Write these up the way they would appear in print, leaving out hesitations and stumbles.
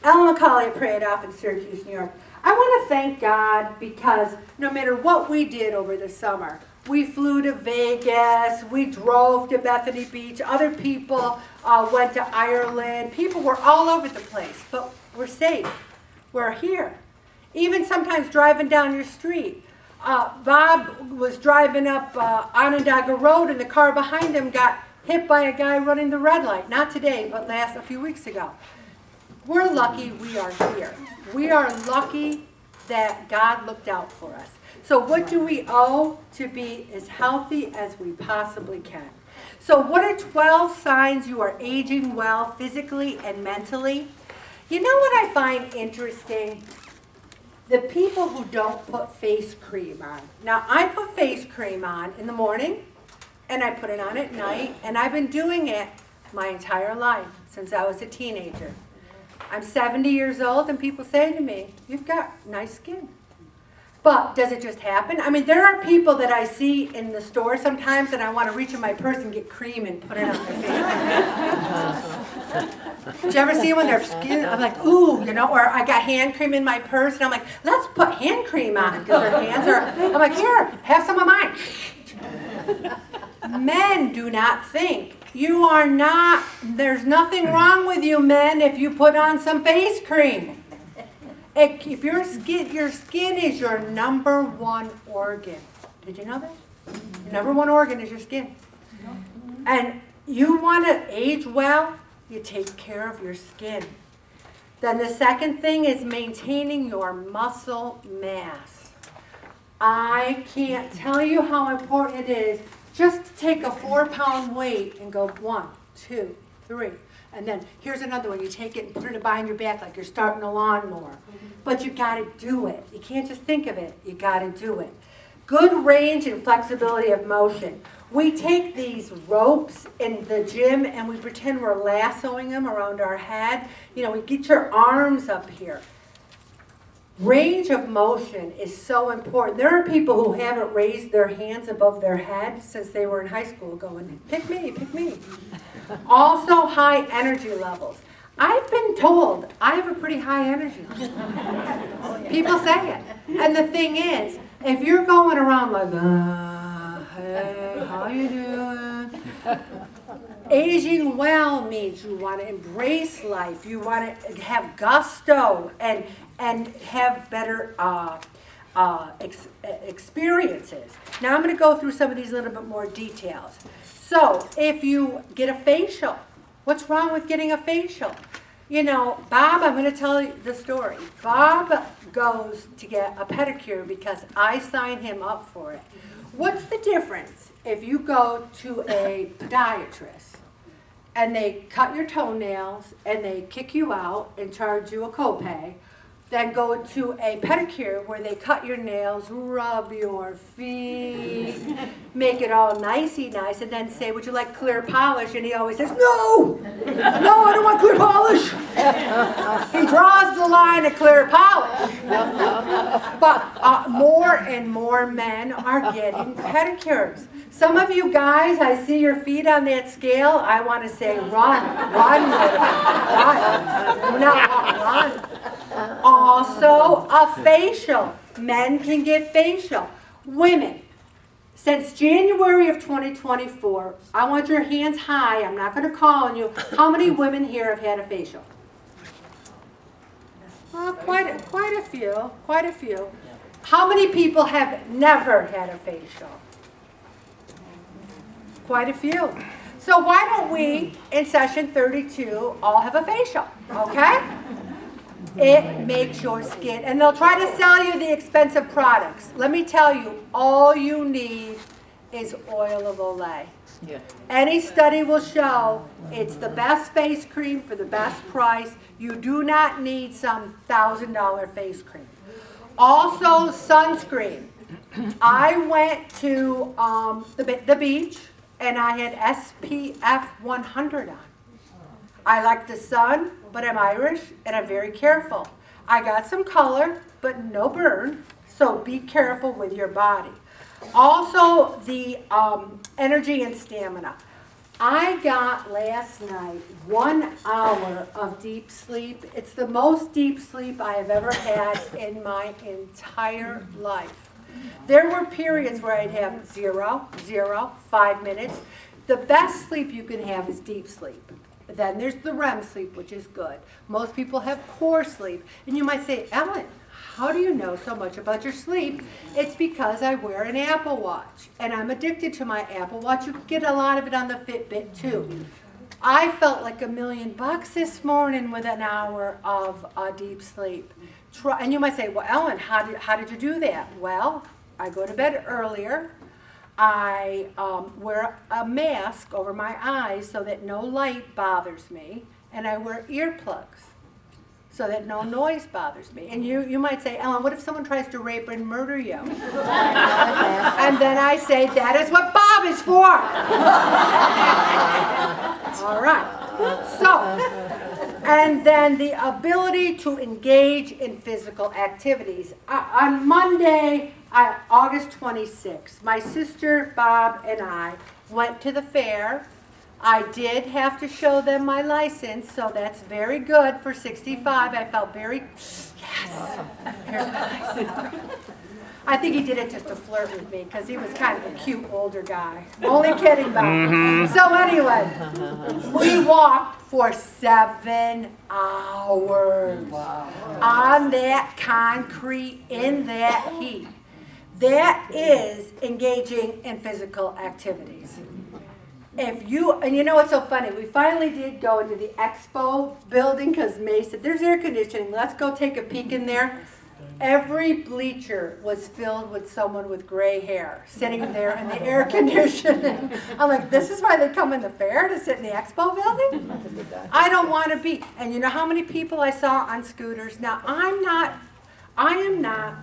Ellen McCauley prayed off in Syracuse, New York. I want to thank God because no matter what we did over the summer, we flew to Vegas, we drove to Bethany Beach, other people went to Ireland, people were all over the place, but we're safe, we're here. Even sometimes driving down your street. Bob was driving up Onondaga Road and the car behind him got hit by a guy running the red light. Not today, but a few weeks ago. We're lucky we are here. We are lucky that God looked out for us. So what do we owe to be as healthy as we possibly can? So what are 12 signs you are aging well physically and mentally? You know what I find interesting? The people who don't put face cream on. Now, I put face cream on in the morning, and I put it on at night, and I've been doing it my entire life, since I was a teenager. I'm 70 years old, and people say to me, you've got nice skin. But does it just happen? I mean, there are people that I see in the store sometimes, and I want to reach in my purse and get cream and put it on their face. Did you ever see when their skin, I'm like, ooh, you know, or I got hand cream in my purse, and I'm like, let's put hand cream on, because their hands are, I'm like, here, have some of mine. Men do not think. You are not, there's nothing wrong with you men if you put on some face cream. If your skin is your number one organ. Did you know that? Your number one organ is your skin. And you want to age well, you take care of your skin. Then the second thing is maintaining your muscle mass. I can't tell you how important it is just to take a 4-pound weight and go 1, 2, 3. And then here's another one. You take it and put it behind your back like you're starting a lawnmower. But you got to do it. You can't just think of it. You got to do it. Good range and flexibility of motion. We take these ropes in the gym and we pretend we're lassoing them around our head. You know, we get your arms up here. Range of motion is so important. There are people who haven't raised their hands above their head since they were in high school going, pick me, pick me. Also, high energy levels. I've been told I have a pretty high energy level. People say it. And the thing is, if you're going around like, hey, how you doing? Aging well means you want to embrace life. You want to have gusto and have better experiences. Now I'm going to go through some of these a little bit more details. So if you get a facial, what's wrong with getting a facial? You know, Bob, I'm going to tell you the story. Bob goes to get a pedicure because I signed him up for it. What's the difference if you go to a podiatrist and they cut your toenails and they kick you out and charge you a copay, then go to a pedicure where they cut your nails, rub your feet, make it all nicey nice, and then say, would you like clear polish? And he always says, no, no, I don't want clear polish. He draws the line at clear polish. But more and more men are getting pedicures. Some of you guys, I see your feet on that scale. I want to say, run, run. Do not run. Also, a facial. Men can get facial. Women, since January of 2024, I want your hands high. I'm not going to call on you. How many women here have had a facial? Quite a few. Quite a few. How many people have never had a facial? Quite a few. So why don't we, in session 32, all have a facial, okay? It makes your skin, and they'll try to sell you the expensive products. Let me tell you, all you need is oil of Olay. Yeah. Any study will show it's the best face cream for the best price. You do not need some $1,000 face cream. Also, sunscreen. I went to the beach, and I had SPF 100 on. I like the sun, but I'm Irish, and I'm very careful. I got some color, but no burn, so be careful with your body. Also, the energy and stamina. I got last night 1 hour of deep sleep. It's the most deep sleep I have ever had in my entire life. There were periods where I'd have 0, 0, 5 minutes. The best sleep you can have is deep sleep. Then there's the REM sleep, which is good. Most people have core sleep. And you might say, Ellen, how do you know so much about your sleep? It's because I wear an Apple Watch, and I'm addicted to my Apple Watch. You can get a lot of it on the Fitbit, too. I felt like $1,000,000 this morning with an hour of deep sleep. And you might say, well, Ellen, how did you do that? Well, I go to bed earlier. I wear a mask over my eyes so that no light bothers me, and I wear earplugs so that no noise bothers me. And you might say, Ellen, what if someone tries to rape and murder you? And then I say, that is what Bob is for. All right. So, and then the ability to engage in physical activities. On Monday, August 26th, my sister, Bob, and I went to the fair. I did have to show them my license, so that's very good for 65. I felt very, yes, here's my license. I think he did it just to flirt with me because he was kind of a cute older guy. Only kidding, Bob. Mm-hmm. So anyway, we walked for 7 hours on that concrete in that heat. That is engaging in physical activities. And you know what's so funny? We finally did go into the expo building because May said, there's air conditioning. Let's go take a peek in there. Every bleacher was filled with someone with gray hair sitting there in the air conditioning. I'm like, this is why they come in the fair, to sit in the expo building? I don't want to be. And you know how many people I saw on scooters? Now, I am not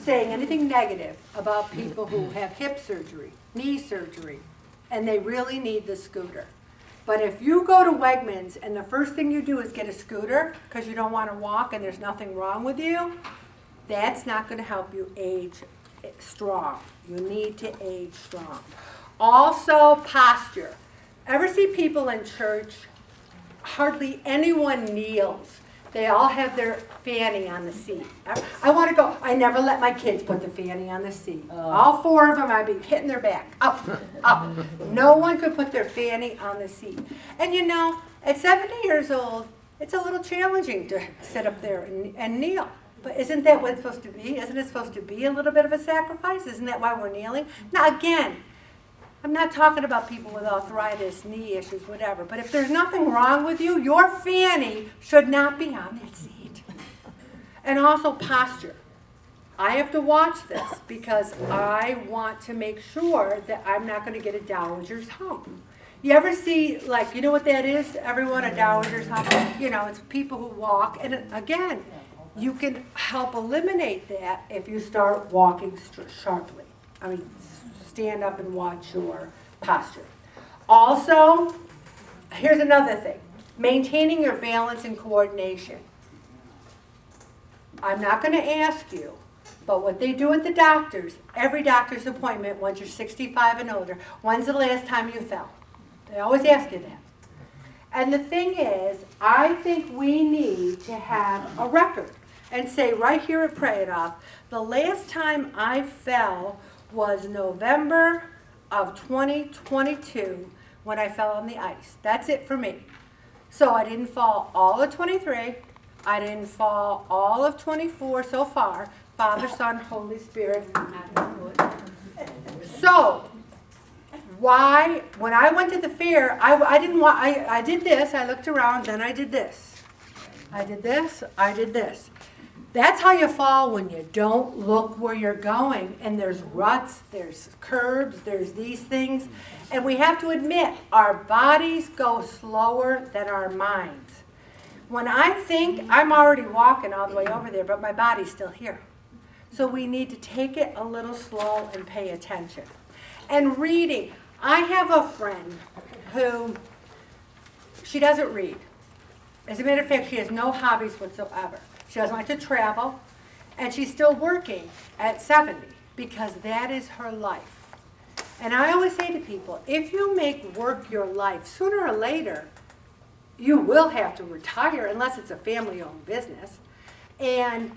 saying anything negative about people who have hip surgery, knee surgery, and they really need the scooter. But if you go to Wegmans and the first thing you do is get a scooter because you don't want to walk and there's nothing wrong with you, that's not going to help you age strong. You need to age strong. Also, posture. Ever see people in church? Hardly anyone kneels. They all have their fanny on the seat. I want to go. I never let my kids put the fanny on the seat. All 4 of them, I'd be hitting their back. Up, up. No one could put their fanny on the seat. And you know, at 70 years old, it's a little challenging to sit up there and kneel. But isn't that what it's supposed to be? Isn't it supposed to be a little bit of a sacrifice? Isn't that why we're kneeling? Now, again, I'm not talking about people with arthritis, knee issues, whatever. But if there's nothing wrong with you, your fanny should not be on that seat. And also posture. I have to watch this because I want to make sure that I'm not going to get a dowager's hump. You ever see, like, you know what that is? Everyone, a dowager's hump? You know, it's people who walk. And again, you can help eliminate that if you start walking sharply. I mean, stand up and watch your posture. Also, here's another thing. Maintaining your balance and coordination. I'm not going to ask you, but what they do at the doctors, every doctor's appointment, once you're 65 and older, when's the last time you fell? They always ask you that. And the thing is, I think we need to have a record and say right here at Pray It Off, the last time I fell was November of 2022 when I fell on the ice. That's it for me. So I didn't fall all of 23. I didn't fall all of 24 so far. Father, Son, Holy Spirit. So why, when I went to the fair, I did this, I looked around, then I did this. I did this, I did this. That's how you fall when you don't look where you're going. And there's ruts, there's curbs, there's these things. And we have to admit, our bodies go slower than our minds. When I think, I'm already walking all the way over there, but my body's still here. So we need to take it a little slow and pay attention. And reading. I have a friend who, she doesn't read. As a matter of fact, she has no hobbies whatsoever. She doesn't like to travel, and she's still working at 70 because that is her life. And I always say to people, if you make work your life, sooner or later, you will have to retire unless it's a family-owned business. And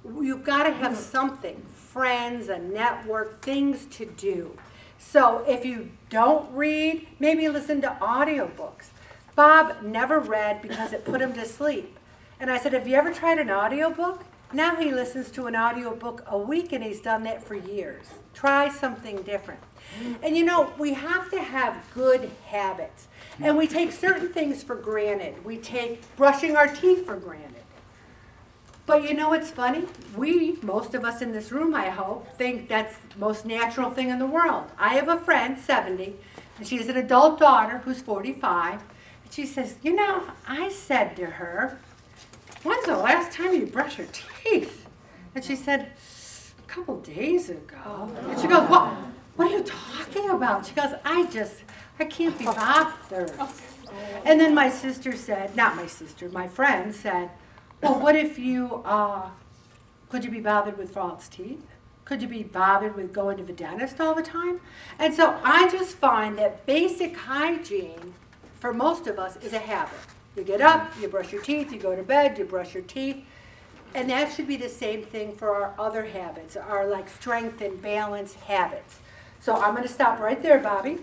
you've got to have something, friends, a network, things to do. So if you don't read, maybe listen to audiobooks. Bob never read because it put him to sleep. And I said, have you ever tried an audiobook? Now he listens to an audiobook a week, and he's done that for years. Try something different. And you know, we have to have good habits. And we take certain things for granted. We take brushing our teeth for granted. But you know what's funny? Most of us in this room, I hope, think that's the most natural thing in the world. I have a friend, 70, and she has an adult daughter who's 45. And she says, you know, I said to her, when's the last time you brushed your teeth? And she said, a couple days ago. And she goes, what are you talking about? She goes, I can't be bothered. And then my sister said, not my sister, my friend said, well, what if could you be bothered with false teeth? Could you be bothered with going to the dentist all the time? And so I just find that basic hygiene, for most of us, is a habit. You get up, you brush your teeth, you go to bed, you brush your teeth. And that should be the same thing for our other habits, our like strength and balance habits. So I'm going to stop right there, Bobby.